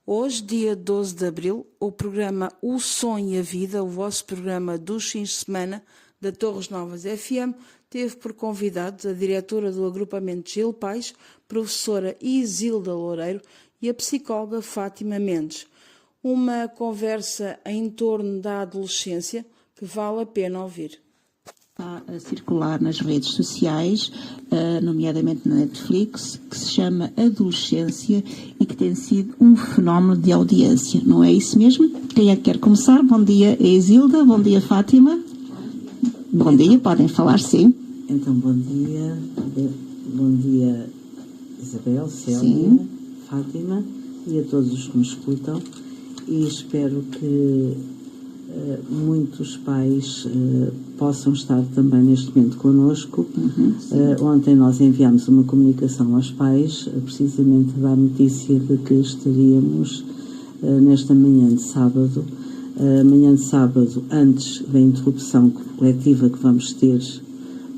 Hoje, dia 12 de abril, o programa O Som e a Vida, o vosso programa dos fins de semana da Torres Novas FM, teve por convidados a diretora do agrupamento Gil Pais, professora Isilda Loureiro e a psicóloga Fátima Mendes. Uma conversa em torno da adolescência que vale a pena ouvir. Está a circular nas redes sociais, nomeadamente na Netflix, que se chama Adolescência e que tem sido um fenómeno de audiência. Não é isso mesmo? Quem é que quer começar? Bom dia, Isilda. Bom dia, Fátima. Bom dia, podem falar, sim. Então, bom dia Isabel, Célia, Fátima e a todos os que nos escutam, e espero que muitos pais possam estar também neste momento connosco. Ontem nós enviámos uma comunicação aos pais, precisamente da notícia de que estaríamos nesta manhã de sábado, antes da interrupção coletiva que vamos ter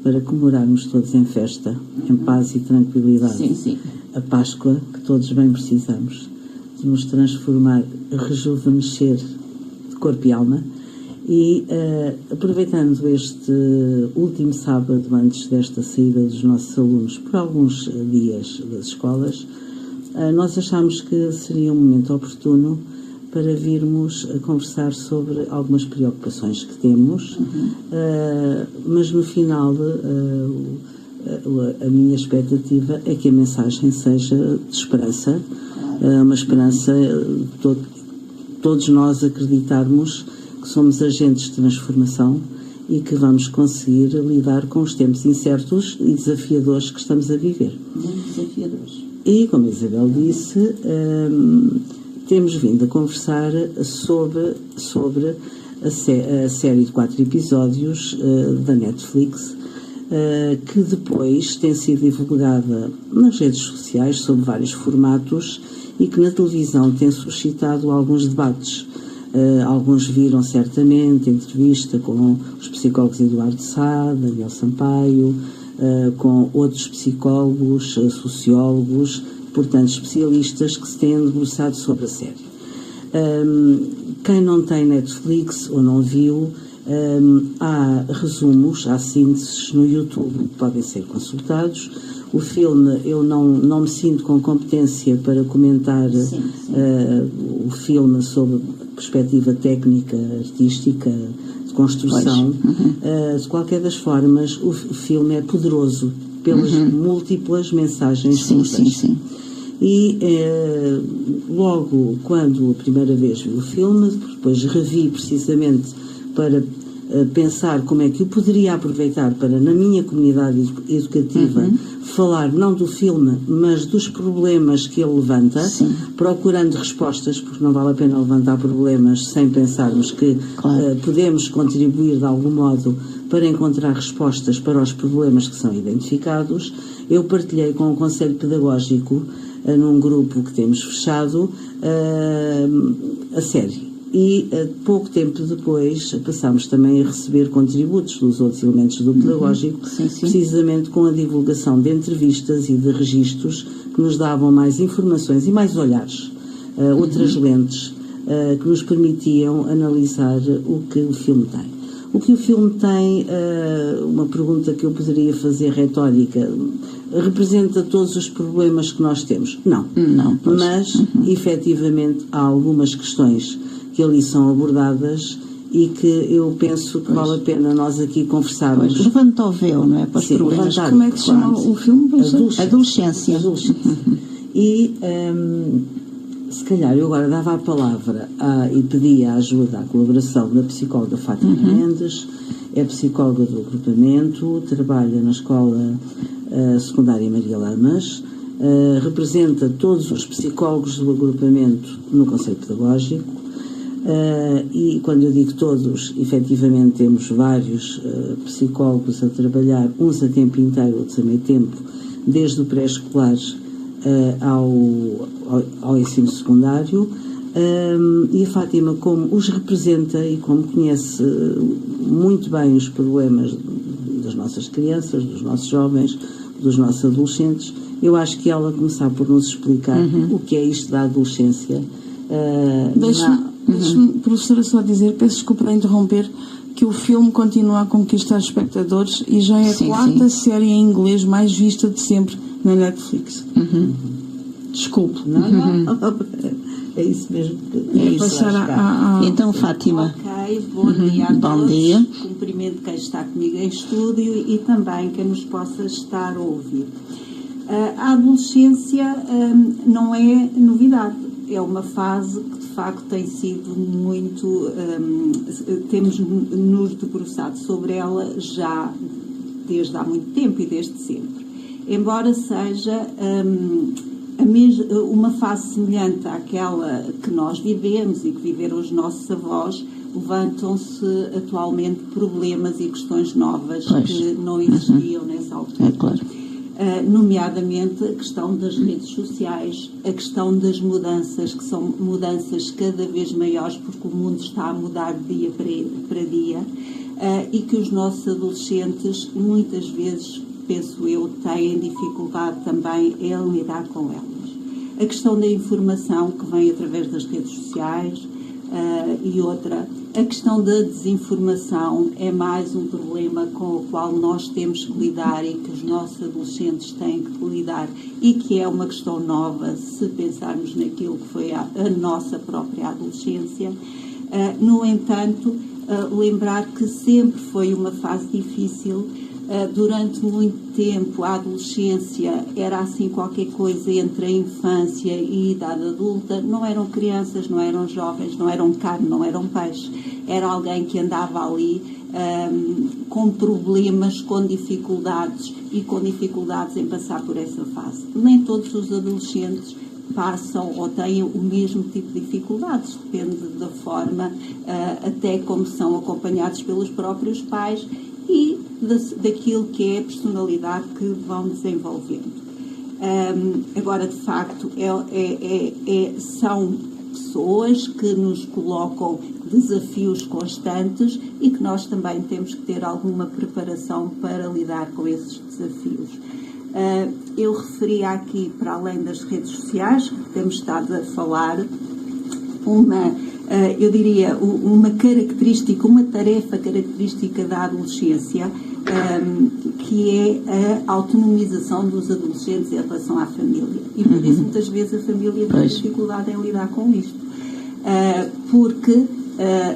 para comemorarmos todos em festa, em paz e tranquilidade. Sim. A Páscoa que todos bem precisamos, de nos transformar, rejuvenescer de corpo e alma. E aproveitando este último sábado antes desta saída dos nossos alunos por alguns dias das escolas, nós achámos que seria um momento oportuno para virmos a conversar sobre algumas preocupações que temos, mas no final a minha expectativa é que a mensagem seja de esperança, uma esperança de todos nós acreditarmos que somos agentes de transformação e que vamos conseguir lidar com os tempos incertos e desafiadores que estamos a viver. Desafiadores. E, como a Isabel disse, temos vindo a conversar sobre a série de 4 episódios da Netflix, que depois tem sido divulgada nas redes sociais sob vários formatos e que na televisão tem suscitado alguns debates. Alguns viram certamente a entrevista com os psicólogos Eduardo Sá, Daniel Sampaio, com outros psicólogos, sociólogos, portanto especialistas que se têm debruçado sobre a série. Quem não tem Netflix ou não viu, há resumos, há sínteses no YouTube que podem ser consultados. O filme, eu não me sinto com competência para comentar o filme sob perspectiva técnica, artística, de construção. De qualquer das formas, o filme é poderoso pelas múltiplas mensagens que nos deixa. E logo quando a primeira vez vi o filme, depois revi precisamente para pensar como é que eu poderia aproveitar para, na minha comunidade educativa, falar não do filme, mas dos problemas que ele levanta, procurando respostas, porque não vale a pena levantar problemas sem pensarmos que podemos contribuir de algum modo para encontrar respostas para os problemas que são identificados. Eu partilhei com o Conselho Pedagógico, num grupo que temos fechado, a série. E pouco tempo depois passámos também a receber contributos dos outros elementos do pedagógico, precisamente com a divulgação de entrevistas e de registros que nos davam mais informações e mais olhares, outras lentes, que nos permitiam analisar o que o filme tem. O que o filme tem, uma pergunta que eu poderia fazer retórica, representa todos os problemas que nós temos? Não. Mas, efetivamente, há algumas questões que ali são abordadas e que eu penso que vale a pena nós aqui conversarmos. Levanta o véu, não é? Para os problemas. Como é que se chama o filme? Adolescência. E, se calhar, eu agora dava a palavra e pedia a ajuda, a colaboração da psicóloga Fátima Mendes, é psicóloga do agrupamento, trabalha na escola secundária Maria Lamas, representa todos os psicólogos do agrupamento no Conselho Pedagógico. E quando eu digo todos, efetivamente temos vários psicólogos a trabalhar, uns a tempo inteiro, outros a meio tempo, desde o pré-escolar ao ensino secundário, e a Fátima, como os representa e como conhece muito bem os problemas das nossas crianças, dos nossos jovens, dos nossos adolescentes, eu acho que ela começar por nos explicar o que é isto da adolescência Deixe-me, professora, só dizer, peço desculpa de interromper, que o filme continua a conquistar espectadores e já é a quarta série em inglês mais vista de sempre na Netflix. Desculpe. Não. É isso mesmo. Então, Fátima. Ok, bom dia a todos. Bom dia. Cumprimento quem está comigo em estúdio e também quem nos possa estar a ouvir. A adolescência não é novidade. É uma fase que, de facto, tem sido muito... temos nos debruçado sobre ela já desde há muito tempo e desde sempre. Embora seja uma fase semelhante àquela que nós vivemos e que viveram os nossos avós, levantam-se atualmente problemas e questões novas que não existiam nessa altura. É claro. Nomeadamente a questão das redes sociais, a questão das mudanças, que são mudanças cada vez maiores, porque o mundo está a mudar de dia para dia, e que os nossos adolescentes, muitas vezes, penso eu, têm dificuldade também em lidar com elas. A questão da informação que vem através das redes sociais e outra. A questão da desinformação é mais um problema com o qual nós temos que lidar e que os nossos adolescentes têm que lidar e que é uma questão nova se pensarmos naquilo que foi a nossa própria adolescência. No entanto, lembrar que sempre foi uma fase difícil. Durante muito tempo a adolescência era assim qualquer coisa entre a infância e a idade adulta. Não eram crianças, não eram jovens, não eram carne, não eram peixe. Era alguém que andava ali com problemas, com dificuldades e com dificuldades em passar por essa fase. Nem todos os adolescentes passam ou têm o mesmo tipo de dificuldades, depende da forma, até como são acompanhados pelos próprios pais e daquilo que é a personalidade que vão desenvolvendo. Agora, de facto, são pessoas que nos colocam desafios constantes e que nós também temos que ter alguma preparação para lidar com esses desafios. Eu referia aqui, para além das redes sociais, que temos estado a falar, eu diria, uma característica, uma tarefa característica da adolescência, que é a autonomização dos adolescentes em relação à família. E por isso, muitas vezes, a família tem dificuldade em lidar com isto. Porque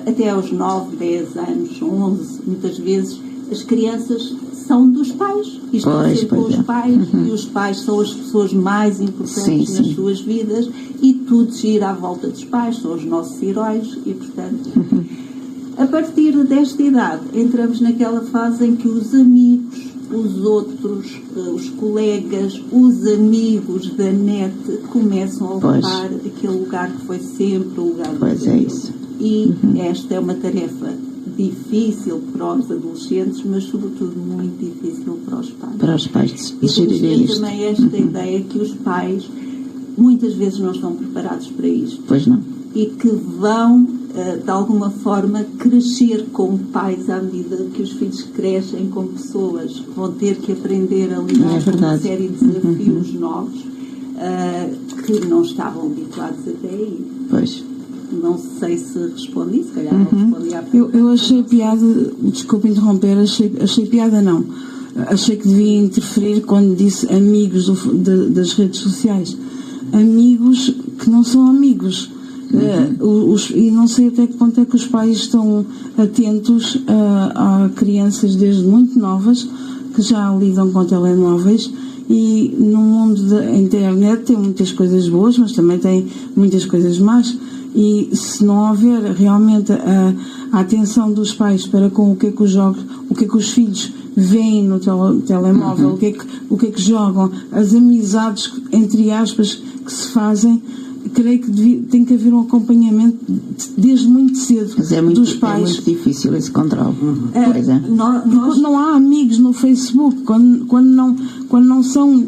até aos 9, 10 anos, 11, muitas vezes, as crianças são dos pais. E estão sempre com os pais, e os pais são as pessoas mais importantes nas suas vidas, e tudo gira à volta dos pais, são os nossos heróis, e portanto, a partir desta idade, entramos naquela fase em que os amigos, os outros, os colegas, os amigos da net começam a ocupar aquele lugar que foi sempre o lugar do adulto. E esta é uma tarefa difícil para os adolescentes, mas sobretudo muito difícil para os pais. Para os pais e também esta ideia que os pais muitas vezes não estão preparados para isto. Pois não. E que vão, de alguma forma, crescer como pais à medida que os filhos crescem como pessoas. Vão ter que aprender a lidar com uma série de desafios novos que não estavam habituados até aí. Pois. Não sei se respondi, se calhar não respondi à pergunta. Eu achei piada, desculpe interromper, achei piada não. Achei que devia interferir quando disse amigos das redes sociais. Amigos que não são amigos. E não sei até que ponto é que os pais estão atentos a crianças desde muito novas que já lidam com telemóveis. E no mundo da internet tem muitas coisas boas, mas também tem muitas coisas más. E se não houver realmente a atenção dos pais para com o que é que os jogos, o que é que os filhos veem no telemóvel, o que é que jogam, as amizades, entre aspas, que se fazem, creio que tem que haver um acompanhamento desde muito cedo dos pais. É muito difícil esse controle. Não há amigos no Facebook, quando não são...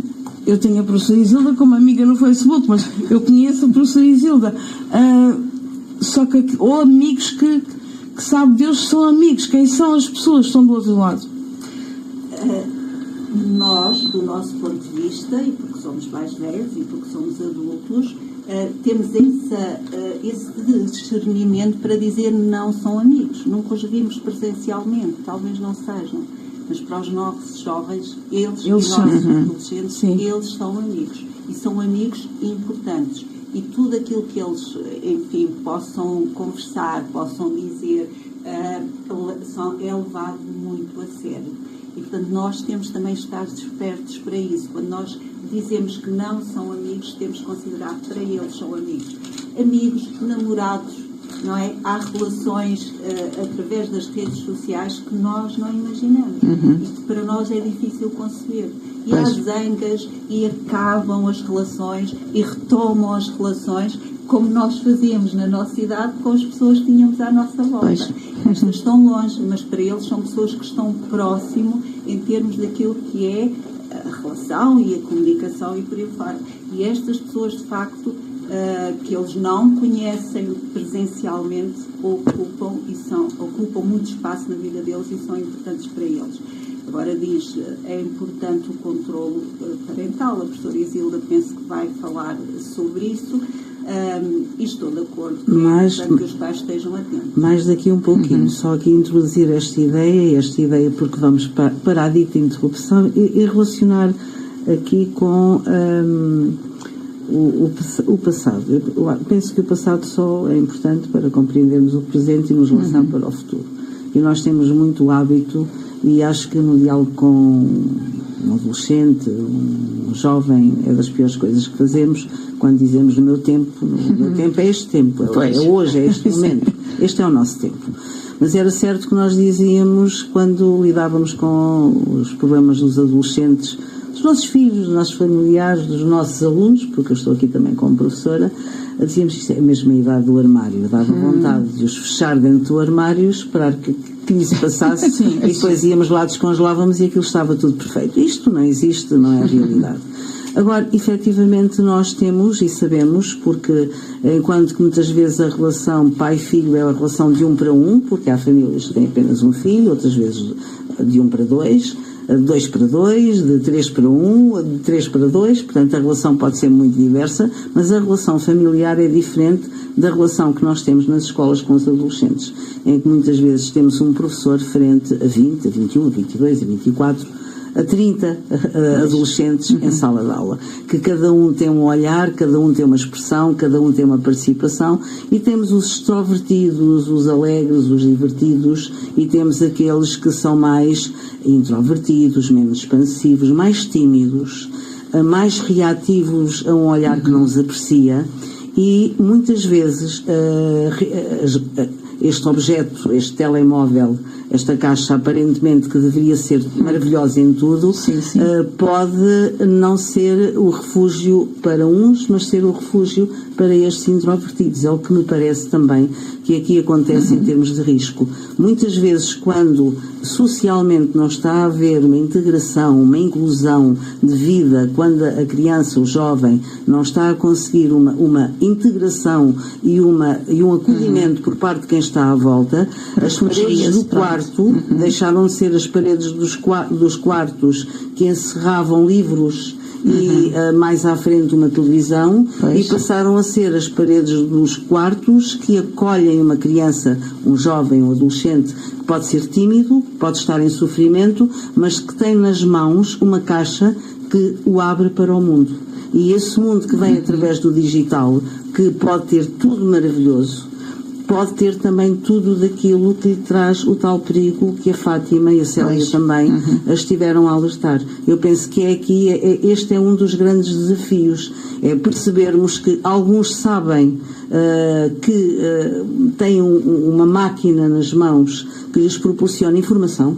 Eu tenho a professora Isilda como amiga no Facebook, mas eu conheço a professora Isilda. Só que, ou amigos que sabe Deus são amigos. Quem são as pessoas que estão do outro lado? Nós, do nosso ponto de vista, e porque somos mais velhos e porque somos adultos, temos esse discernimento para dizer não são amigos. Nunca os vimos presencialmente, talvez não sejam, mas para os nossos jovens, eles e nossos adolescentes, eles são amigos. E são amigos importantes. E tudo aquilo que eles, enfim, possam conversar, possam dizer, é levado muito a sério. E, portanto, nós temos também de estar despertos para isso. Quando nós dizemos que não são amigos, temos de considerar que para eles são amigos. Amigos, namorados, não é? Há relações através das redes sociais que nós não imaginamos e que para nós é difícil conceber. E há zangas e acabam as relações e retomam as relações como nós fazíamos na nossa idade com as pessoas que tínhamos à nossa volta. Estas estão longe, mas para eles são pessoas que estão próximo em termos daquilo que é a relação e a comunicação e por aí fora. E estas pessoas, de facto, que eles não conhecem presencialmente, ocupam muito espaço na vida deles e são importantes para eles. Agora diz, é importante o controlo parental. A professora Isilda penso que vai falar sobre isso e estou de acordo com que os pais estejam atentos. Mais daqui um pouquinho, só aqui introduzir esta ideia porque vamos para a dita interrupção e relacionar aqui com o passado. Eu penso que o passado só é importante para compreendermos o presente e nos lançar para o futuro. E nós temos muito hábito, e acho que no diálogo com um adolescente, um jovem, é das piores coisas que fazemos quando dizemos no meu tempo é este tempo, é hoje, é este momento, este é o nosso tempo. Mas era certo que nós dizíamos, quando lidávamos com os problemas dos adolescentes, dos nossos filhos, dos nossos familiares, dos nossos alunos, porque eu estou aqui também como professora, dizíamos que isto é a mesma idade do armário, dava vontade de os fechar dentro do armário, esperar que isso passasse e depois íamos lá, descongelávamos e aquilo estava tudo perfeito. Isto não existe, não é a realidade. Agora, efetivamente, nós temos e sabemos, porque enquanto que muitas vezes a relação pai-filho é a relação de 1 para 1, porque há famílias que têm apenas um filho, outras vezes de 1 para 2, de 2 para 2, de 3 para 1, de 3 para 2, portanto a relação pode ser muito diversa, mas a relação familiar é diferente da relação que nós temos nas escolas com os adolescentes, em que muitas vezes temos um professor frente a 20, a 21, a 22, a 24, a 30 adolescentes em sala de aula, que cada um tem um olhar, cada um tem uma expressão, cada um tem uma participação, e temos os extrovertidos, os alegres, os divertidos, e temos aqueles que são mais introvertidos, menos expansivos, mais tímidos, mais reativos a um olhar que não os aprecia, e muitas vezes este objeto, este telemóvel, esta caixa aparentemente que deveria ser maravilhosa em tudo, pode não ser o refúgio para uns, mas ser o refúgio para estes introvertidos. É o que me parece também que aqui acontece em termos de risco. Muitas vezes, quando socialmente não está a haver uma integração, uma inclusão de vida, quando a criança, o jovem, não está a conseguir uma integração e um acolhimento por parte de quem está à volta, as paredes do quarto deixaram de ser as paredes dos quartos que encerravam livros e mais à frente uma televisão, e passaram a ser as paredes dos quartos que acolhem uma criança, um jovem, um adolescente, que pode ser tímido, pode estar em sofrimento, mas que tem nas mãos uma caixa que o abre para o mundo. E esse mundo que vem através do digital, que pode ter tudo maravilhoso, pode ter também tudo daquilo que lhe traz o tal perigo que a Fátima e a Célia também estiveram a alertar. Eu penso que este é um dos grandes desafios, é percebermos que alguns sabem que têm uma máquina nas mãos que lhes proporciona informação,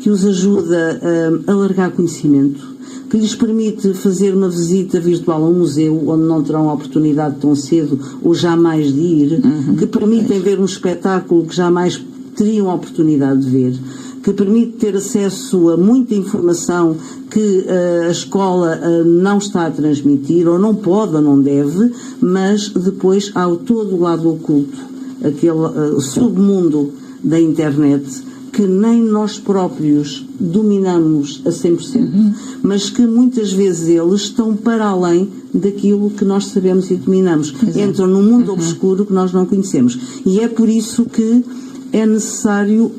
que os ajuda a alargar conhecimento, que lhes permite fazer uma visita virtual a um museu onde não terão a oportunidade tão cedo ou jamais de ir, que permitem ver um espetáculo que jamais teriam a oportunidade de ver, que permite ter acesso a muita informação que a escola não está a transmitir, ou não pode ou não deve, mas depois há todo o lado oculto, aquele submundo da internet, que nem nós próprios dominamos a 100%, mas que muitas vezes eles estão para além daquilo que nós sabemos e dominamos. Entram num mundo obscuro que nós não conhecemos. E é por isso que é necessário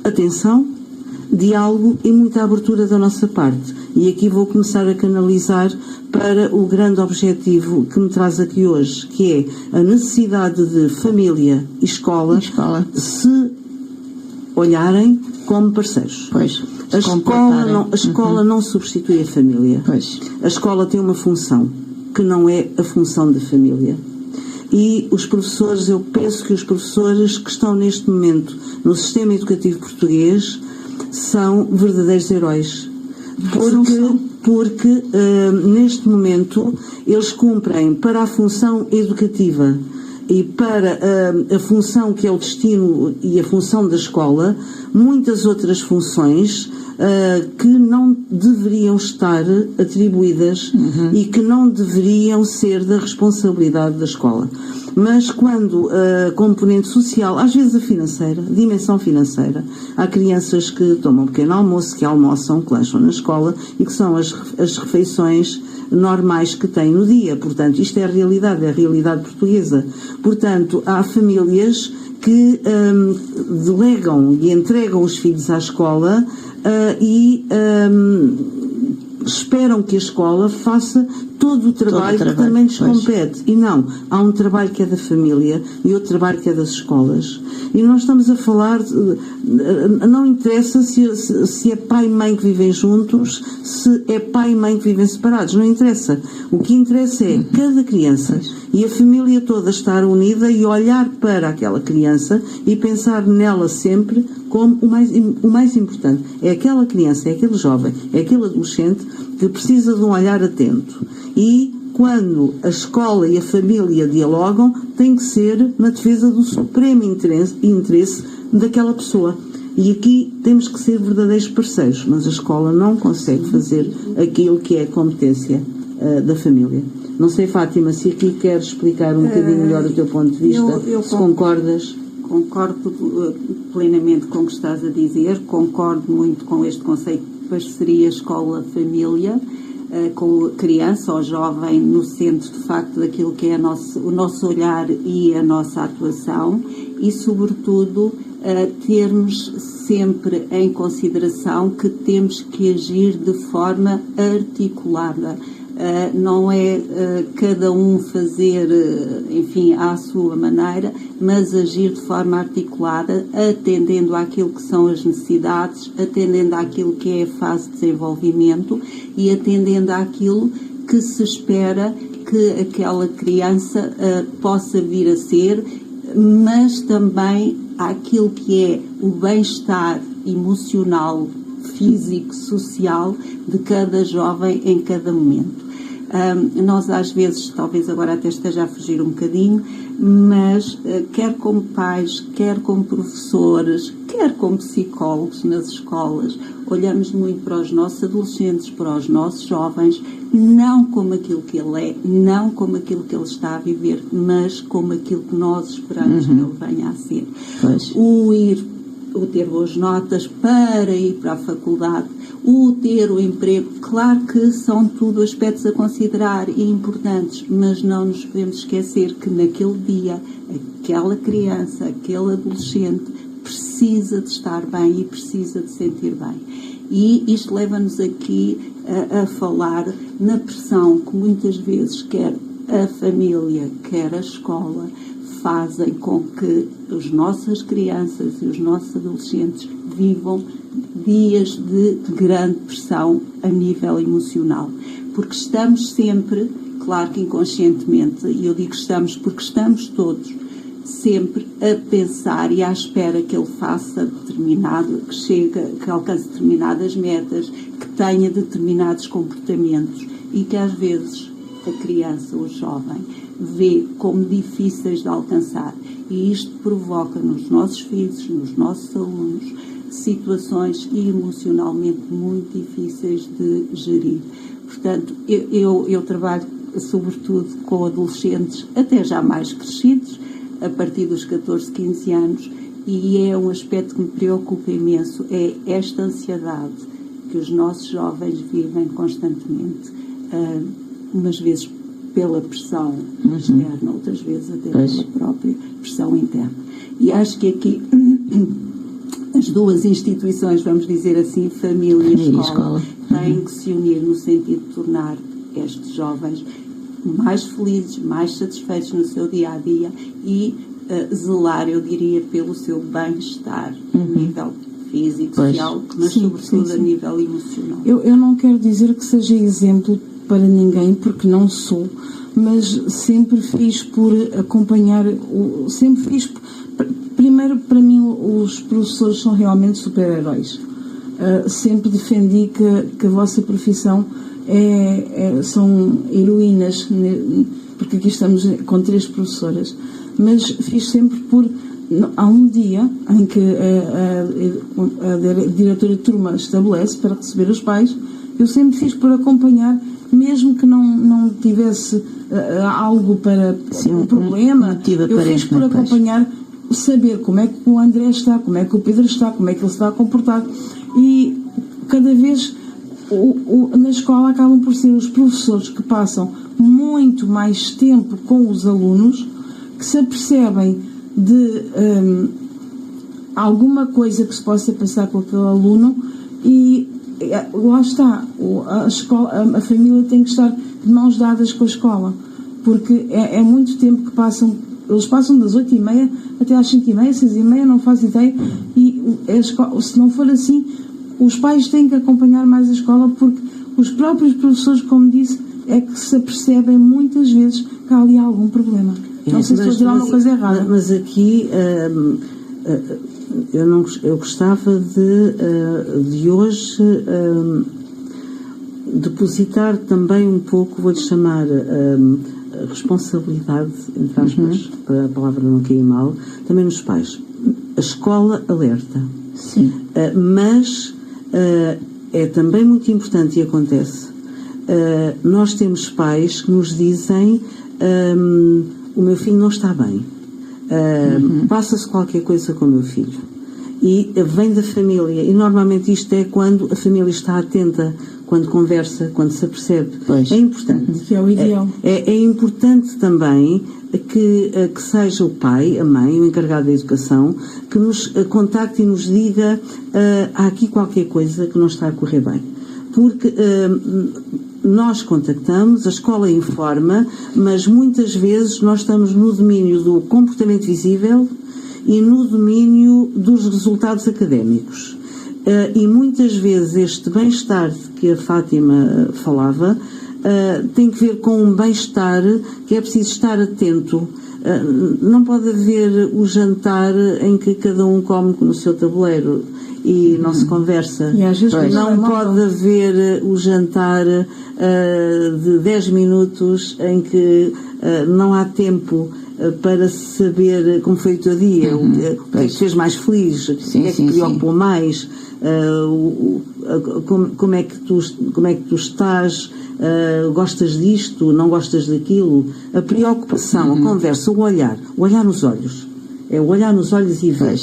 atenção, diálogo e muita abertura da nossa parte. E aqui vou começar a canalizar para o grande objetivo que me traz aqui hoje, que é a necessidade de família e escola se olharem como parceiros. Pois, a escola não substitui a família. Pois. A escola tem uma função que não é a função da família. E os professores, eu penso que os professores que estão neste momento no sistema educativo português são verdadeiros heróis. Porque neste momento eles cumprem para a função educativa e para a função que é o destino e a função da escola, muitas outras funções que não deveriam estar atribuídas e que não deveriam ser da responsabilidade da escola. Mas quando a componente social, às vezes a financeira, a dimensão financeira, há crianças que tomam um pequeno almoço, que almoçam, que lancham na escola e que são as refeições normais que têm no dia. Portanto, isto é a realidade portuguesa. Portanto, há famílias que delegam e entregam os filhos à escola e esperam que a escola faça todo o trabalho que também lhes compete. E não, há um trabalho que é da família e outro trabalho que é das escolas. E nós estamos a falar, não interessa se é pai e mãe que vivem juntos, se é pai e mãe que vivem separados, não interessa. O que interessa é cada criança e a família toda estar unida e olhar para aquela criança e pensar nela sempre como o mais importante. É aquela criança, é aquele jovem, é aquele adolescente que precisa de um olhar atento. E quando a escola e a família dialogam, tem que ser na defesa do supremo interesse daquela pessoa. E aqui temos que ser verdadeiros parceiros, mas a escola não consegue fazer aquilo que é a competência da família. Não sei, Fátima, se aqui queres explicar um bocadinho melhor o teu ponto de vista, se concordas. Concordo plenamente com o que estás a dizer, concordo muito com este conceito de parceria escola-família, com a criança ou jovem no centro, de facto, daquilo que é o nosso olhar e a nossa atuação e, sobretudo, termos sempre em consideração que temos que agir de forma articulada. Não é cada um fazer, enfim, à sua maneira, mas agir de forma articulada, atendendo àquilo que são as necessidades, atendendo àquilo que é a fase de desenvolvimento e atendendo àquilo que se espera que aquela criança possa vir a ser, mas também àquilo que é o bem-estar emocional, físico, social de cada jovem em cada momento. Nós às vezes, talvez agora até esteja a fugir um bocadinho, mas quer como pais, quer como professores, quer como psicólogos nas escolas, olhamos muito para os nossos adolescentes, para os nossos jovens, não como aquilo que ele é, não como aquilo que ele está a viver, mas como aquilo que nós esperamos que ele venha a ser. O ter boas notas para ir para a faculdade, o ter o emprego, claro que são tudo aspectos a considerar e importantes, mas não nos podemos esquecer que naquele dia, aquela criança, aquele adolescente precisa de estar bem e precisa de sentir bem. E isto leva-nos aqui a falar na pressão que muitas vezes quer a família, quer a escola, fazem com que as nossas crianças e os nossos adolescentes vivam dias de grande pressão a nível emocional. Porque estamos sempre, claro que inconscientemente, e eu digo estamos porque estamos todos sempre a pensar e à espera que ele faça que alcance determinadas metas, que tenha determinados comportamentos e que às vezes a criança ou o jovem vê como difíceis de alcançar. E isto provoca nos nossos filhos, nos nossos alunos, situações emocionalmente muito difíceis de gerir. Portanto, eu trabalho sobretudo com adolescentes até já mais crescidos, a partir dos 14, 15 anos, e é um aspecto que me preocupa imenso, é esta ansiedade que os nossos jovens vivem constantemente, umas vezes pela pressão externa, outras vezes até pela própria pressão interna. E acho que aqui as duas instituições, vamos dizer assim, família e escola, têm que se unir no sentido de tornar estes jovens mais felizes, mais satisfeitos no seu dia-a-dia e zelar, eu diria, pelo seu bem-estar a nível físico, social, mas sobretudo a nível emocional. Eu não quero dizer que seja exemplo para ninguém, porque não sou, mas sempre fiz por acompanhar, primeiro, para mim, os professores são realmente super-heróis. Sempre defendi que a vossa profissão são heroínas, porque aqui estamos com 3 professoras, mas fiz sempre por... Há um dia em que a diretora de turma estabelece para receber os pais, eu sempre fiz por acompanhar, mesmo que não tivesse algo para um problema, eu fiz por acompanhar, saber como é que o André está, como é que o Pedro está, como é que ele se está a comportar. E cada vez na escola acabam por ser os professores que passam muito mais tempo com os alunos, que se apercebem de alguma coisa que se possa passar com aquele aluno, e lá está, a família tem que estar de mãos dadas com a escola, porque é muito tempo que eles passam das 8h30 até às 5h30, 6h30, não faço ideia, e se não for assim, os pais têm que acompanhar mais a escola, porque os próprios professores, como disse, é que se apercebem muitas vezes que há ali algum problema. Não sei se estou a dizer alguma coisa errada. Mas aqui eu gostava de hoje depositar também um pouco, vou-lhe chamar responsabilidade, entre aspas, para a palavra não cair mal, também nos pais. A escola alerta. Sim. Mas é também muito importante, e acontece, nós temos pais que nos dizem o meu filho não está bem, passa-se qualquer coisa com o meu filho, e vem da família, e normalmente isto é quando a família está atenta, quando conversa, quando se apercebe. É importante. Que é o ideal. É importante também que seja o pai, a mãe, o encarregado da educação, que nos contacte e nos diga há aqui qualquer coisa que não está a correr bem. Porque nós contactamos, a escola informa, mas muitas vezes nós estamos no domínio do comportamento visível e no domínio dos resultados académicos. E muitas vezes este bem-estar de que a Fátima falava tem que ver com um bem-estar que é preciso estar atento. Não pode haver o jantar em que cada um come no seu tabuleiro e não se conversa. Não pode haver o jantar de 10 minutos em que não há tempo para saber como foi o teu dia, o que é que te fez mais feliz, o que é que te preocupou mais, como é que tu estás, gostas disto, não gostas daquilo. A preocupação, a conversa, o olhar nos olhos. É o olhar nos olhos e ver.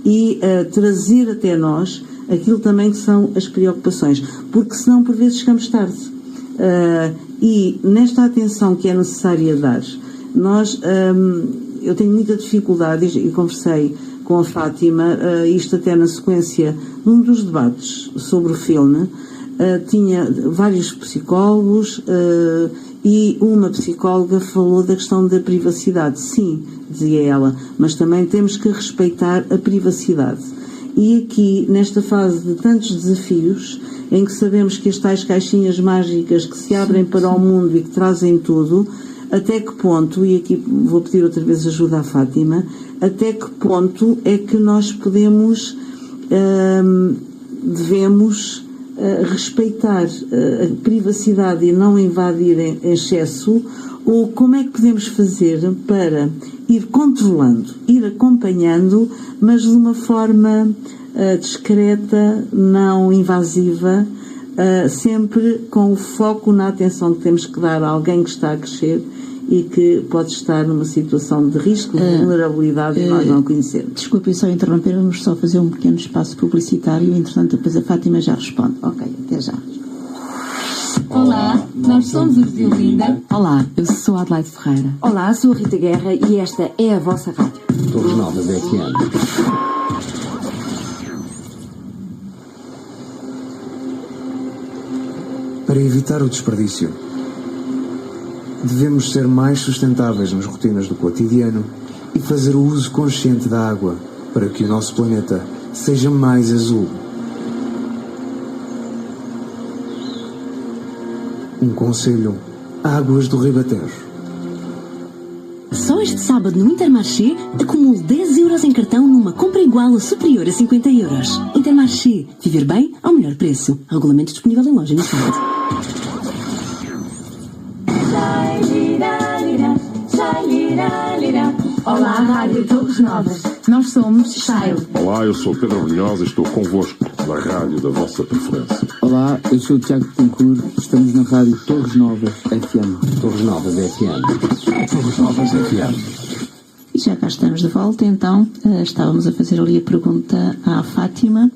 E trazer até nós aquilo também que são as preocupações, porque senão por vezes chegamos tarde. E nesta atenção que é necessária dar, eu tenho muita dificuldade, e conversei com a Fátima, isto até na sequência de um dos debates sobre o filme, tinha vários psicólogos e uma psicóloga falou da questão da privacidade. Sim, dizia ela, mas também temos que respeitar a privacidade. E aqui, nesta fase de tantos desafios, em que sabemos que as tais caixinhas mágicas que se abrem para o mundo e que trazem tudo, até que ponto, e aqui vou pedir outra vez ajuda à Fátima, até que ponto é que nós devemos respeitar a privacidade e não invadir em excesso, ou como é que podemos fazer para ir controlando, ir acompanhando, mas de uma forma discreta, não invasiva, sempre com o foco na atenção que temos que dar a alguém que está a crescer e que pode estar numa situação de risco, de vulnerabilidade e nós não conhecemos. Desculpe só interromper, vamos só fazer um pequeno espaço publicitário e, entretanto, depois a Fátima já responde. Ok, até já. Olá, nós somos os de Olinda. Olá, eu sou a Adelaide Ferreira. Olá, sou a Rita Guerra e esta é a vossa rádio. Torres Novas FM. Para evitar o desperdício, devemos ser mais sustentáveis nas rotinas do cotidiano e fazer o uso consciente da água para que o nosso planeta seja mais azul. Um conselho: Águas do Ribatejo. Só este sábado no Intermarché, acumulo 10 euros em cartão numa compra igual ou superior a 50 euros. Intermarché. Viver bem ao melhor preço. Regulamento disponível em loja no site. Olá, Rádio Torres Novas. Nós somos Shile. Olá, eu sou Pedro Brunhosa e estou convosco na rádio da vossa preferência. Olá, eu sou o Tiago Betancourt, estamos na rádio Torres Novas FM. Torres Novas FM. Torres Novas FM. E já cá estamos de volta, então, estávamos a fazer ali a pergunta à Fátima.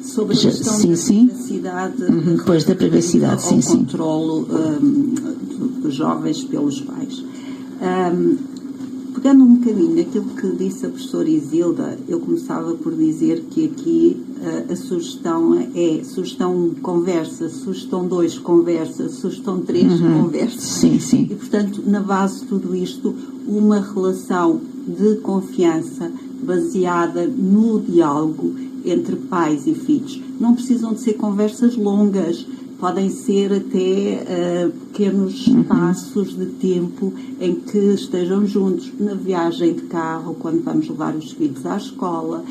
Sobre a questão sim, da privacidade, depois da privacidade, sim, sim. Controlo dos jovens pelos pais. Pegando um bocadinho daquilo que disse a professora Isilda, eu começava por dizer que aqui a sugestão é sugestão 1, conversa, sugestão 2, conversa, sugestão 3, conversa. Sim, sim. E, portanto, na base de tudo isto, uma relação de confiança baseada no diálogo entre pais e filhos. Não precisam de ser conversas longas, podem ser até pequenos espaços de tempo em que estejam juntos, na viagem de carro, quando vamos levar os filhos à escola,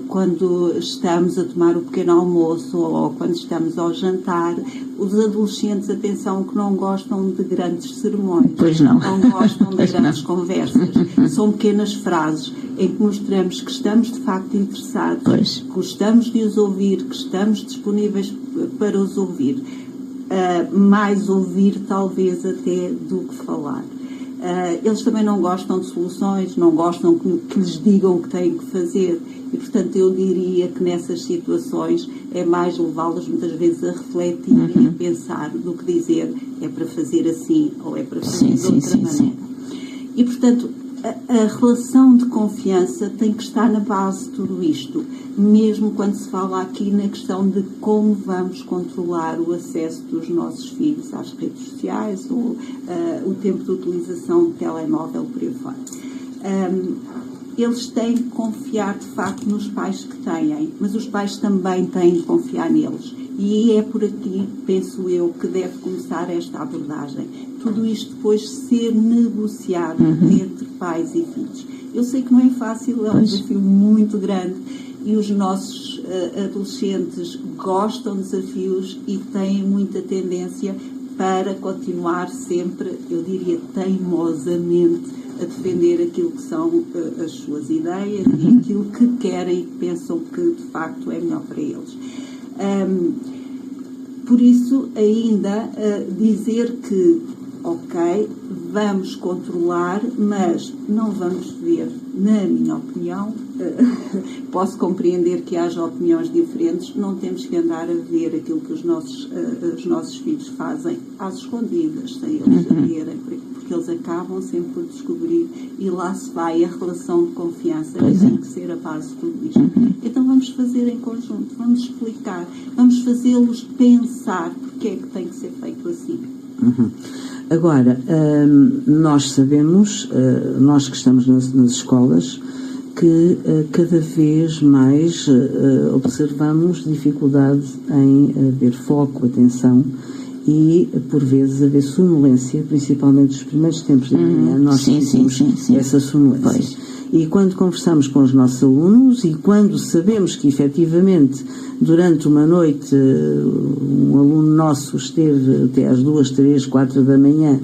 quando estamos a tomar o pequeno almoço ou quando estamos ao jantar. Os adolescentes, atenção, que não gostam de grandes sermões, pois não gostam de grandes conversas. São pequenas frases em que mostramos que estamos de facto interessados, que gostamos de os ouvir, que estamos disponíveis para os ouvir. Mais ouvir talvez até do que falar. Eles também não gostam de soluções, não gostam que lhes digam o que têm que fazer e, portanto, eu diria que nessas situações é mais levá-los muitas vezes a refletir e a pensar do que dizer é para fazer assim ou é para fazer de outra maneira. E, portanto, a relação de confiança tem que estar na base de tudo isto, mesmo quando se fala aqui na questão de como vamos controlar o acesso dos nossos filhos às redes sociais ou o tempo de utilização de telemóvel por aí fora. Eles têm que confiar de facto nos pais que têm, mas os pais também têm de confiar neles. E é por aqui, penso eu, que deve começar esta abordagem. Tudo isto depois ser negociado entre pais e filhos. Eu sei que não é fácil, é um desafio muito grande e os nossos adolescentes gostam de desafios e têm muita tendência para continuar sempre, eu diria teimosamente, a defender aquilo que são as suas ideias e aquilo que querem e que pensam que de facto é melhor para eles. Por isso, ainda dizer que, ok, vamos controlar, mas não vamos ver, na minha opinião, posso compreender que haja opiniões diferentes, não temos que andar a ver aquilo que os nossos filhos fazem às escondidas, sem eles saberem, porque eles acabam sempre por descobrir e lá se vai a relação de confiança que tem que ser a base de tudo isto. Então vamos fazer em conjunto, vamos explicar, vamos fazê-los pensar porque é que tem que ser feito assim. Agora, nós sabemos, nós que estamos nas escolas, que cada vez mais observamos dificuldade em haver foco, atenção e, por vezes, haver sonolência, principalmente nos primeiros tempos da manhã, nós sentimos essa sonolência. E quando conversamos com os nossos alunos e quando sabemos que, efetivamente, durante uma noite, um aluno nosso esteve até às 2, 3, 4 da manhã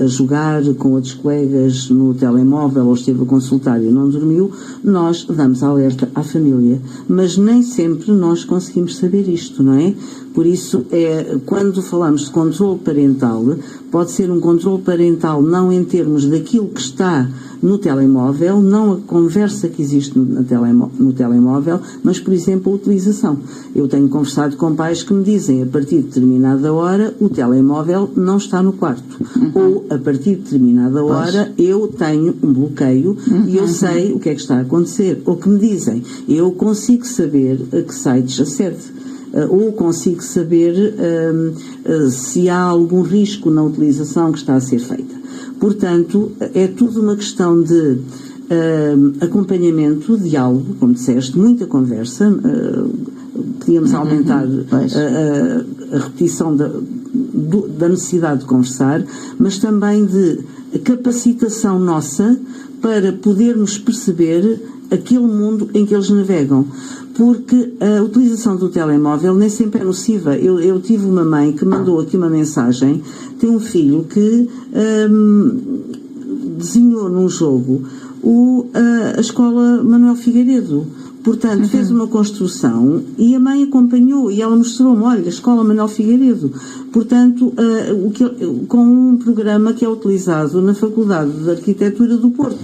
a jogar com outros colegas no telemóvel ou esteve a consultar e não dormiu, nós damos alerta à família. Mas nem sempre nós conseguimos saber isto, não é? Por isso, quando falamos de controle parental, pode ser um controle parental não em termos daquilo que está no telemóvel, não a conversa que existe no telemóvel, mas, por exemplo, a utilização. Eu tenho conversado com pais que me dizem, a partir de determinada hora, o telemóvel não está no quarto. Ou, a partir de determinada hora, eu tenho um bloqueio e eu sei o que é que está a acontecer. Ou que me dizem, eu consigo saber a que sites acede. Ou consigo saber se há algum risco na utilização que está a ser feita. Portanto, é tudo uma questão de acompanhamento, diálogo, como disseste, muita conversa. Podíamos aumentar a repetição da necessidade de conversar, mas também de capacitação nossa para podermos perceber aquele mundo em que eles navegam. Porque a utilização do telemóvel nem sempre é nociva. Eu tive uma mãe que mandou aqui uma mensagem, tem um filho que desenhou num jogo a escola Manuel Figueiredo. Portanto, fez uma construção e a mãe acompanhou e ela mostrou-me, olha, a escola Manuel Figueiredo. Portanto, com um programa que é utilizado na Faculdade de Arquitetura do Porto.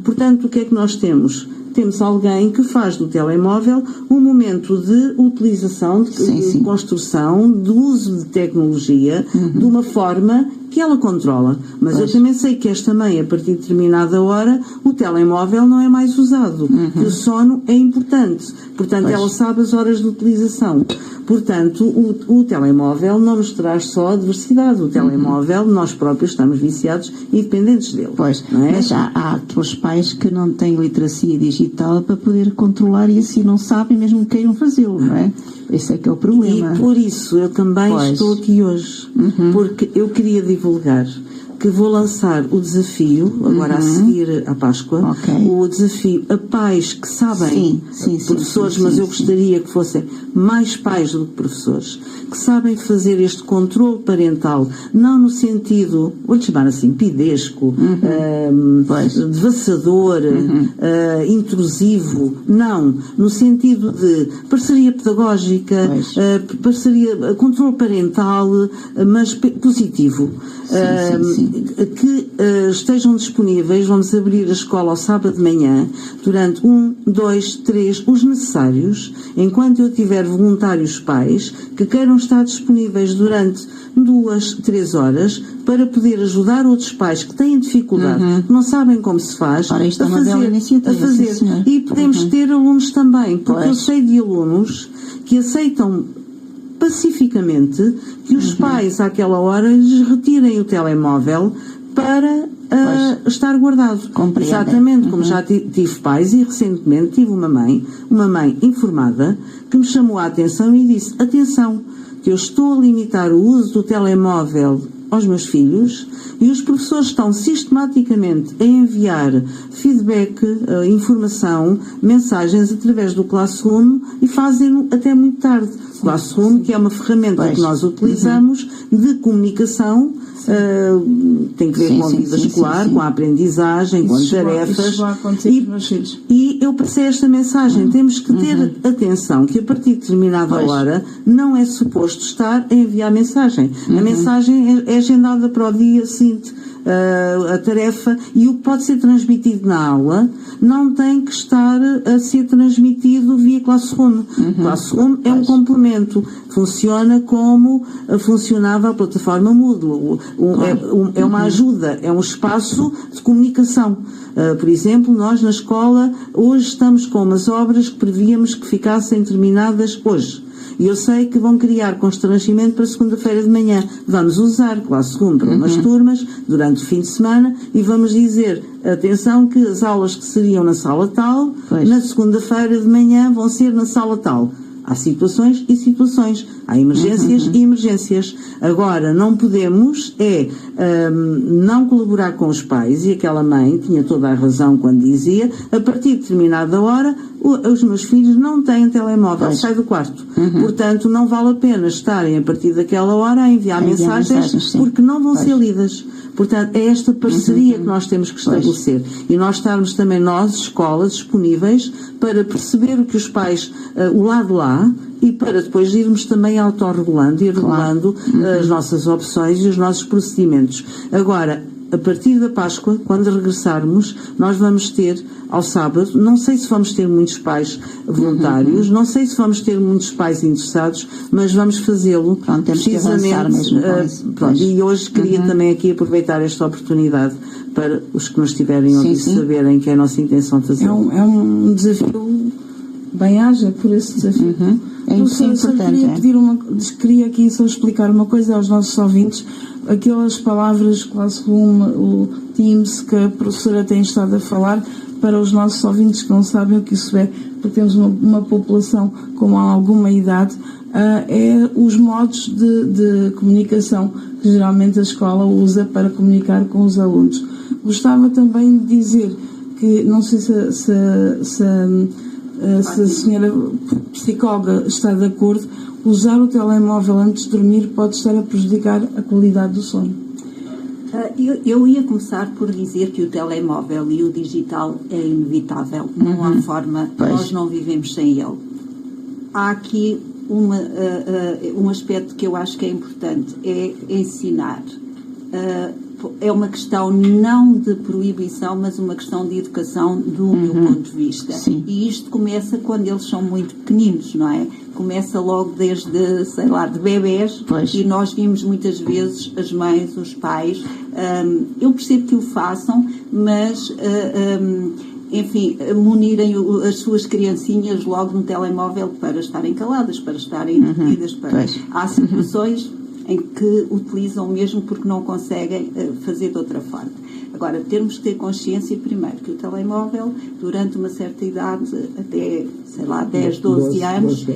Portanto, o que é que nós temos? Temos alguém que faz do telemóvel um momento de utilização, de construção, de uso de tecnologia, de uma forma que ela controla. Mas eu também sei que esta mãe, a partir de determinada hora, o telemóvel não é mais usado. Que o sono é importante. Portanto, ela sabe as horas de utilização. Portanto, o telemóvel não nos traz só adversidade. O telemóvel, nós próprios estamos viciados e dependentes dele. Pois, não é? mas há aqueles pais que não têm literacia digital para poder controlar e assim não sabem mesmo que queiram fazê-lo, não é? Esse é que é o problema. E por isso eu também estou aqui hoje, porque eu queria divulgar que vou lançar o desafio, agora a seguir à Páscoa, o desafio a pais que sabem, professores, mas eu gostaria que fossem mais pais do que professores, que sabem fazer este controle parental, não no sentido, vou-lhe chamar assim, pidesco, devassador, intrusivo, não, no sentido de parceria pedagógica, parceria, controle parental, mas positivo. Que estejam disponíveis, vamos abrir a escola ao sábado de manhã, durante 1, 2, 3, os necessários, enquanto eu tiver voluntários pais, que queiram estar disponíveis durante 2, 3 horas, para poder ajudar outros pais que têm dificuldade, que não sabem como se faz, a fazer. E podemos ter alunos também, porque eu sei de alunos que aceitam pacificamente que os pais àquela hora lhes retirem o telemóvel para estar guardado. Exatamente, como já tive pais e recentemente tive uma mãe informada que me chamou a atenção e disse, atenção, que eu estou a limitar o uso do telemóvel aos meus filhos e os professores estão sistematicamente a enviar feedback, informação, mensagens através do Classroom e fazem-no até muito tarde. Classroom, que é uma ferramenta que nós utilizamos de comunicação, tem que ver com a vida escolar, com a aprendizagem, com as tarefas. E eu passei esta mensagem, temos que ter atenção que a partir de determinada hora não é suposto estar a enviar mensagem. A mensagem é agendada para o dia seguinte. A tarefa, e o que pode ser transmitido na aula não tem que estar a ser transmitido via Classroom. Classroom é um complemento, funciona como funcionava a plataforma Moodle, é uma ajuda, é um espaço de comunicação. Por exemplo, nós na escola hoje estamos com umas obras que prevíamos que ficassem terminadas hoje. E eu sei que vão criar constrangimento para segunda-feira de manhã. Vamos usar Classroom para umas turmas durante o fim de semana e vamos dizer, atenção, que as aulas que seriam na sala tal, na segunda-feira de manhã vão ser na sala tal. Há situações e situações. Há emergências e emergências. Agora, não podemos não colaborar com os pais, e aquela mãe tinha toda a razão quando dizia, a partir de determinada hora, os meus filhos não têm telemóvel, sai do quarto. Portanto, não vale a pena estarem a partir daquela hora a enviar mensagens porque não vão ser lidas. Portanto, é esta parceria que nós temos que estabelecer. E nós estarmos também, nós, escolas, disponíveis para perceber o que os pais, o lado lá, e para depois irmos também autorregulando e regulando as nossas opções e os nossos procedimentos. Agora, a partir da Páscoa, quando regressarmos, nós vamos ter ao sábado, não sei se vamos ter muitos pais voluntários, não sei se vamos ter muitos pais interessados, mas vamos fazê-lo precisamente. E hoje queria também aqui aproveitar esta oportunidade para os que nos estiverem a ouvir saberem que é a nossa intenção fazê-lo. É um desafio, bem-haja por esse desafio. É importante. Queria aqui só explicar uma coisa aos nossos ouvintes, aquelas palavras Classroom, o Teams que a professora tem estado a falar, para os nossos ouvintes que não sabem o que isso é, porque temos uma população com alguma idade, é os modos de comunicação que geralmente a escola usa para comunicar com os alunos. Gostava também de dizer que, não sei se a senhora psicóloga está de acordo, usar o telemóvel antes de dormir pode estar a prejudicar a qualidade do sono. Eu ia começar por dizer que o telemóvel e o digital é inevitável, não há forma, nós não vivemos sem ele. Há aqui um aspecto que eu acho que é importante, é ensinar. É uma questão não de proibição, mas uma questão de educação do meu ponto de vista. Sim. E isto começa quando eles são muito pequeninos, não é? Começa logo desde, sei lá, de bebés, e nós vimos muitas vezes as mães, os pais, eu percebo que o façam, mas, enfim, munirem as suas criancinhas logo no telemóvel para estarem caladas, para estarem entretidas. Há situações em que utilizam mesmo porque não conseguem fazer de outra forma. Agora, temos que ter consciência, primeiro, que o telemóvel, durante uma certa idade, até, sei lá, 10, 12 anos,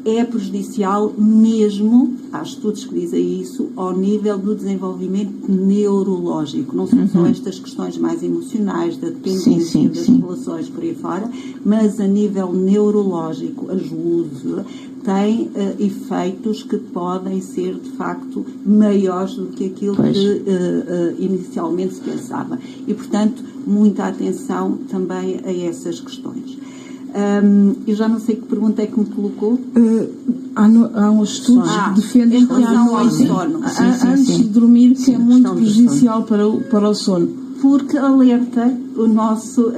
é prejudicial mesmo, há estudos que dizem isso, ao nível do desenvolvimento neurológico. Não são só estas questões mais emocionais, da dependência, das relações por aí fora, mas a nível neurológico, as luzes tem efeitos que podem ser, de facto, maiores do que aquilo que inicialmente se pensava. E, portanto, muita atenção também a essas questões. Eu já não sei que pergunta é que me colocou. Há uns estudos que defendem que ao sono. Antes de dormir, que é muito prejudicial para o sono. Porque alerta o nosso,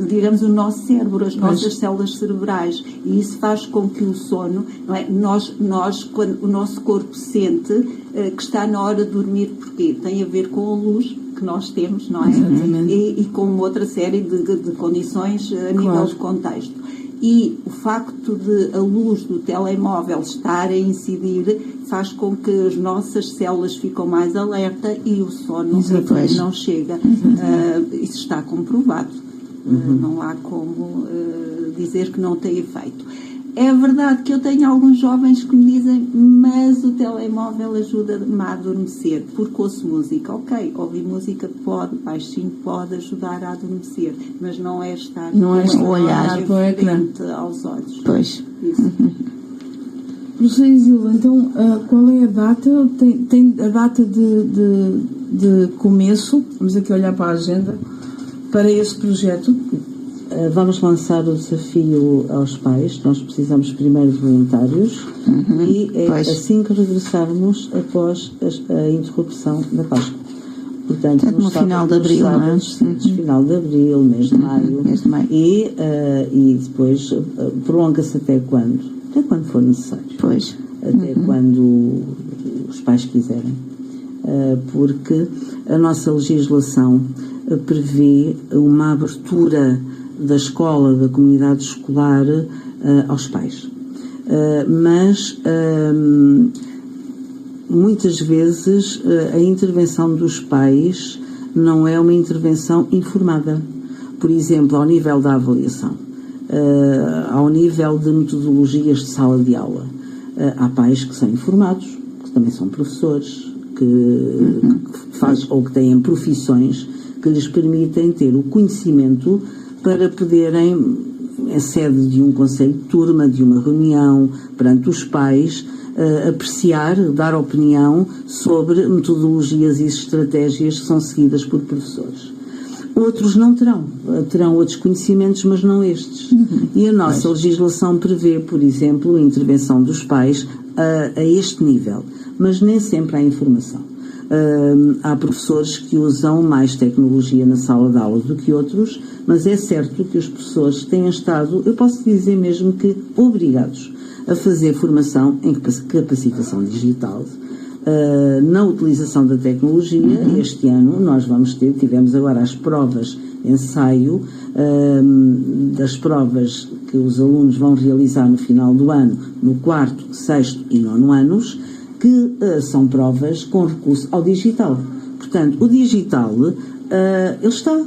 digamos, o nosso cérebro, as nossas células cerebrais, e isso faz com que o sono, não é? Nós quando o nosso corpo sente que está na hora de dormir, porque tem a ver com a luz que nós temos, não é? E com uma outra série de condições a nível de contexto. E o facto de a luz do telemóvel estar a incidir faz com que as nossas células ficam mais alerta e o sono não chega. Isso está comprovado. Não há como dizer que não tem efeito. É verdade que eu tenho alguns jovens que me dizem, mas o telemóvel ajuda-me a adormecer, porque ouço música. Ok, ouvir música baixinho pode ajudar a adormecer, mas não é estar olhar para o ecrã aos olhos. Pois. Isso. Professora Isilda, então, qual é a data? Tem a data de começo, vamos aqui olhar para a agenda, para este projeto? Vamos lançar o desafio aos pais. Nós precisamos primeiro de voluntários e assim que regressarmos após a interrupção da Páscoa. Portanto, no final de abril, não é? Final de abril, mês de maio. E depois prolonga-se até quando? Até quando for necessário. Até quando os pais quiserem. Porque a nossa legislação prevê uma abertura da escola, da comunidade escolar, aos pais. Mas muitas vezes a intervenção dos pais não é uma intervenção informada. Por exemplo, ao nível da avaliação, ao nível de metodologias de sala de aula. Há pais que são informados, que também são professores, que fazem ou que têm profissões que lhes permitem ter o conhecimento para poderem, em sede de um conselho de turma, de uma reunião, perante os pais, apreciar, dar opinião sobre metodologias e estratégias que são seguidas por professores. Outros não terão. Terão outros conhecimentos, mas não estes. E a nossa legislação prevê, por exemplo, a intervenção dos pais a este nível, mas nem sempre há informação. Há professores que usam mais tecnologia na sala de aula do que outros, mas é certo que os professores têm estado, eu posso dizer mesmo que obrigados a fazer formação em capacitação digital, na utilização da tecnologia. Este ano nós tivemos agora as provas ensaio das provas que os alunos vão realizar no final do ano, no 4º, 6º e 9º anos, que são provas com recurso ao digital. Portanto, o digital, ele está.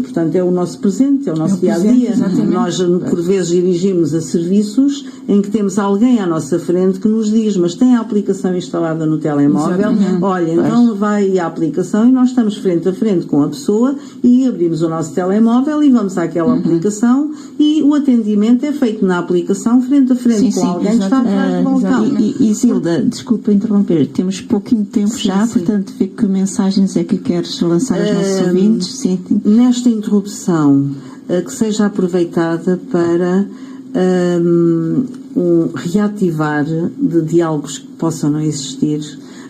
Portanto, é o nosso presente, é o nosso dia-a-dia. Nós, por vezes, dirigimos a serviços em que temos alguém à nossa frente que nos diz, mas tem a aplicação instalada no telemóvel, olha, então vai à aplicação, e nós estamos frente a frente com a pessoa e abrimos o nosso telemóvel e vamos àquela aplicação, e o atendimento é feito na aplicação, frente a frente com alguém que está atrás do balcão. E Zilda, desculpa interromper, temos pouquinho tempo já, portanto, vê que mensagens é que queres lançar aos nossos ouvintes? Sim. Nesta interrupção, que seja aproveitada para reativar de diálogos que possam não existir,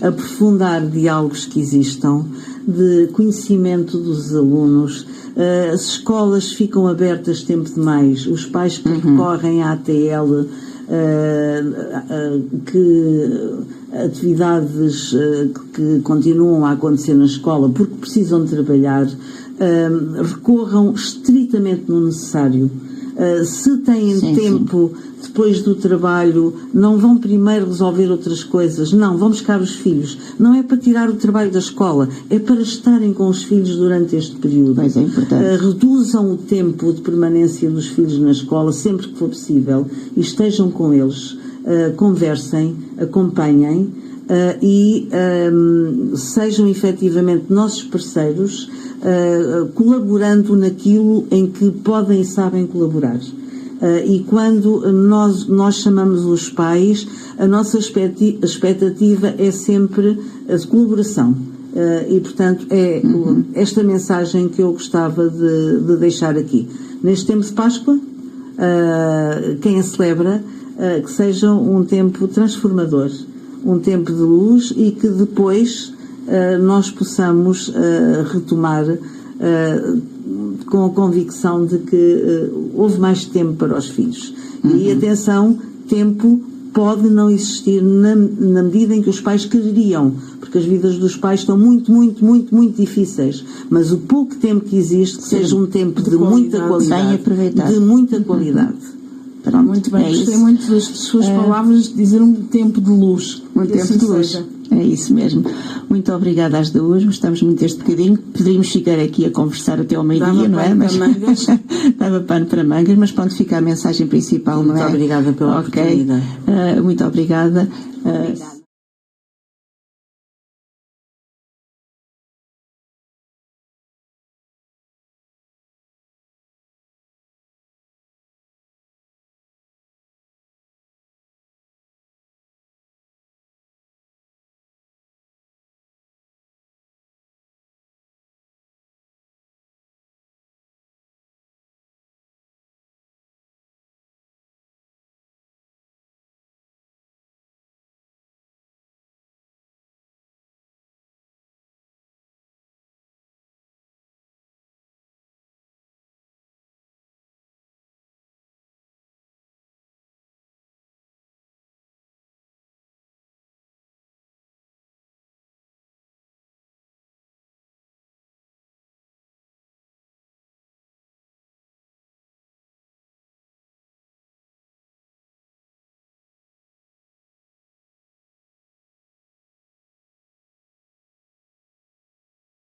aprofundar diálogos que existam, de conhecimento dos alunos. As escolas ficam abertas tempo demais, os pais que recorrem à ATL, atividades que continuam a acontecer na escola porque precisam de trabalhar, recorram estritamente no necessário. Se têm tempo depois do trabalho, não vão primeiro resolver outras coisas, não, vão buscar os filhos. Não é para tirar o trabalho da escola, é para estarem com os filhos durante este período. Mas é importante. Reduzam o tempo de permanência dos filhos na escola sempre que for possível e estejam com eles, conversem, acompanhem e sejam efetivamente nossos parceiros, colaborando naquilo em que podem e sabem colaborar. E quando nós chamamos os pais, a nossa expectativa é sempre a colaboração. E, portanto, é esta mensagem que eu gostava de deixar aqui. Neste tempo de Páscoa, quem a celebra, que seja um tempo transformador, um tempo de luz, e que depois nós possamos retomar com a convicção de que houve mais tempo para os filhos. E atenção, tempo pode não existir na medida em que os pais quereriam, porque as vidas dos pais estão muito, muito, muito, muito difíceis, mas o pouco tempo que existe, que seja um tempo de muita qualidade, bem aproveitado. De muita qualidade. Pronto, muito bem, gostei muito das suas palavras, de dizer um tempo de luz. Um tempo de luz. É isso mesmo. Muito obrigada às duas, gostamos muito deste bocadinho. Poderíamos ficar aqui a conversar até ao meio-dia, não é? Dava pano para mangas, mas pronto, fica a mensagem principal, não é? Muito obrigada pela oportunidade. Muito obrigada. Obrigada.